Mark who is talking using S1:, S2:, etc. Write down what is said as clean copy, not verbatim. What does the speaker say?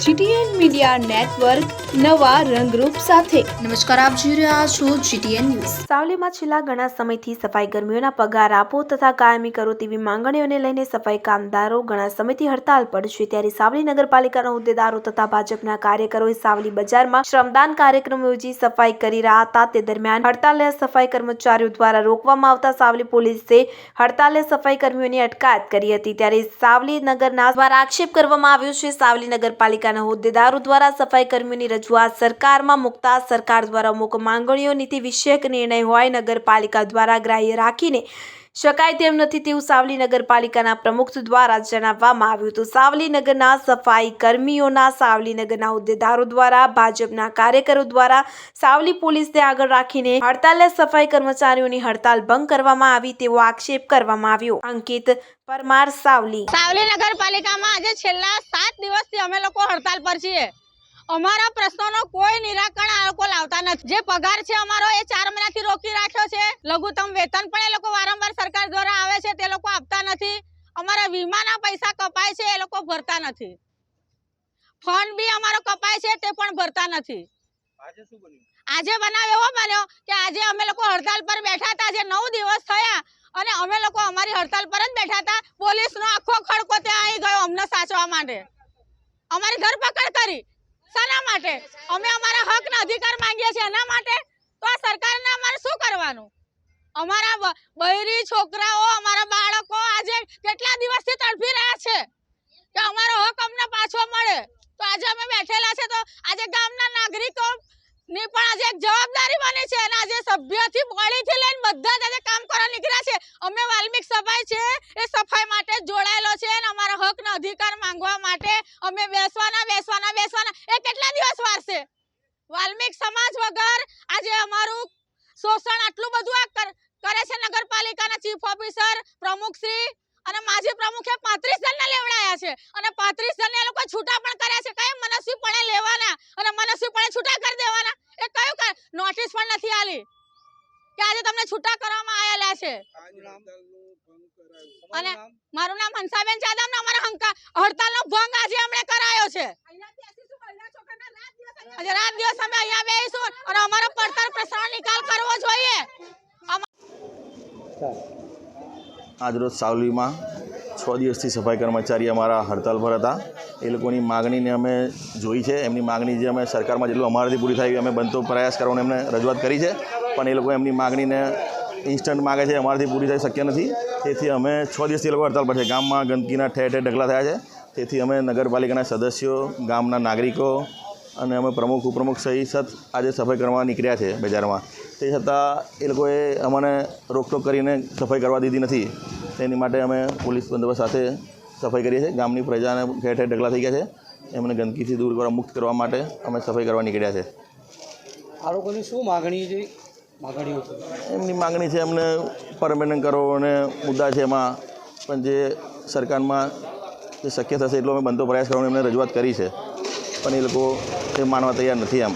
S1: GTN media network નવા રંગરૂપ સાથે।
S2: નમસ્કાર, આપ જોઈ રહ્યા છો જીટીએન ન્યૂઝ।
S3: સાવલીમાં છેલ્લા ઘણા સમયથી સફાઈ કર્મીઓના પગાર આપો તથા કાયમી કરો તેવી માંગણીઓને લઈને સફાઈ કામદારો ઘણા સમયથી હડતાલ પર છે। ત્યારે સાવલી નગરપાલિકાના હોદ્દેદારો તથા ભાજપના કાર્યકરોએ સાવલી બજારમાં શ્રમદાન કાર્યક્રમ યોજી સફાઈ કરી રહ્યા હતા। તે દરમિયાન હડતાલને સફાઈ કર્મચારીઓ દ્વારા રોકવામાં આવતા સાવલી પોલીસે હડતાલને સફાઈ કર્મીઓની અટકાયત કરી હતી। ત્યારે સાવલી નગરના દ્વારા આક્ષેપ કરવામાં આવ્યો છે। સાવલી નગરપાલિકાના હોદ્દેદારો દ્વારા સફાઈ કર્મીઓની રજૂઆત સરકારમાં મુકતા સરકાર દ્વારા અમુક માંગણીઓ નીતિ વિષયક નિર્ણય હોય નગરપાલિકા દ્વારા ગ્રાહ્ય રાખીને શકાય તેમ નથી તેવું સાવલી નગરપાલિકાના પ્રમુખ દ્વારા જણાવવામાં આવ્યું હતું। સાવલી નગરના સફાઈ કર્મીઓના સાવલી નગરના હોદ્દેદારો દ્વારા ભાજપના કાર્યકરો દ્વારા સાવલી પોલીસને આગળ રાખીને હડતાલને સફાઈ કર્મચારીઓની હડતાલ ભંગ કરવામાં આવી તેવો આક્ષેપ કરવામાં આવ્યો। અંકિત પરમાર, સાવલી
S4: નગરપાલિકામાં આજે છેલ્લા 7 દિવસથી અમે લોકો હડતાલ પર છીએ। અમારા પ્રશ્નોનો કોઈ નિરાકરણ આ લોકો લાવતા નથી। જે પગાર છે અમારો એ 4 મહિનાથી રોકી રાખ્યો છે। લઘુત્તમ વેતન પણ એ લોકો વારંવાર સરકાર દ્વારા આવે છે તે લોકો આપતા નથી। અમારા વીમાના પૈસા કપાય છે એ લોકો ભરતા નથી। ફંડ બી અમારો કપાય છે તે પણ ભરતા નથી। આજે બનાવ એવો બન્યો કે આજે અમે લોકો હડતાલ પર બેઠા હતા। જે 9 દિવસ થયા અને અમે લોકો અમારી હડતાલ પર જ બેઠા હતા। પોલીસનો આખો ખડકો ત્યાં આવી ગયો અમને સાચવા માટે। અમારી ધરપકડ કરી શાના માટે? અમે અમારા હકના અધિકાર માંગીએ છીએ એના માટે। તો આ સરકારને અમારે શું કરવાનું? અમારા બહેરી છોકરાઓ, અમારા બાળકો આજે કેટલા દિવસથી તડપી રહ્યા છે કે અમારો હક અમને પાછો મળે। તો આજે અમે બેઠેલા છે। તો આજે ગામના નાગરિકો ની પણ આજે એક જવાબદારી બની છે અને આજે સભ્યથી બોડીથી લઈને બધા જ આજે કામ કરવા નીકળ્યા છે। અમે વાલ્મીક સફાઈ છે એ સફાઈ માટે જોડાયેલો છે અને અમારા હકના અધિકાર માંગવા માટે અમે બેસવાના એ કેટલા દિવસ વારશે? વાલ્મીક સમાજ વગર આજે અમારું શોષણ આટલું બધું કરે છે નગરપાલિકાના ચીફ ઓફિસર, પ્રમુખશ્રી અને માજી પ્રમુખે 35 જણને લેવડાયા છે અને 35 જણને એ લોકો છૂટા પણ કર્યા છે। કઈ મનસ્વીપણે લેવાના અને મનસ્વીપણે છૂટા કરી દેવાના? એ કયું નોટિસ પણ નથી આલી કે આજે તમને છૂટા કરવામાં આવેલા છે। અને મારું નામ હંસાબેન જાદવ ને અમારા હડતાલનો ભંગ આજે અમને કરાયો છે। આજે રાત દિવસ અમે અહીંયા બેસીશું અને અમારો પડતર પ્રશ્નનો નિકાલ કરવો જોઈએ।
S5: આજરોજ સાવલીમાં 6 દિવસથી સફાઈ કર્મચારી અમારા હડતાલ પર હતા। એ લોકોની માગણીને અમે જોઈ છે। એમની માગણી જે અમે સરકારમાં જેટલું અમારાથી પૂરી થાય અમે બનતો પ્રયાસ કરવાનો એમને રજૂઆત કરી છે, પણ એ લોકો એમની માગણીને ઇન્સ્ટન્ટ માગે છે, અમારાથી પૂરી થઈ શક્ય નથી। તેથી અમે 6 દિવસથી એ લોકો હડતાલ પર છે। ગામમાં ગંદકીના ઠેર ઠેર ઢગલા થયા છે। તેથી અમે નગરપાલિકાના સદસ્યો, ગામના નાગરિકો અને અમે પ્રમુખ ઉપપ્રમુખ સહિત આજે સફાઈ કરવા નીકળ્યા છે બજારમાં। તે છતાં એ લોકોએ અમને રોકટોક કરીને સફાઈ કરવા દીધી નથી। તેની માટે અમે પોલીસ બંદોબસ્ત સાથે સફાઈ કરીએ છીએ। ગામની પ્રજાને ઠેર ઠેર ઢગલા થઈ ગયા છે, એમને ગંદકીથી દૂર કરવા, મુક્ત કરવા માટે અમે સફાઈ કરવા નીકળ્યા છે।
S6: આ લોકોની શું માગણીઓ છે?
S5: એમની માગણી છે એમને પરમેનન્ટ કરો અને મુદ્દા છે એમાં, પણ જે સરકારમાં જે શક્ય થશે એટલો અમે બનતો પ્રયાસ કરવાનો એમને રજૂઆત કરી છે, પણ એ લોકો એ માનવા તૈયાર નથી એમ।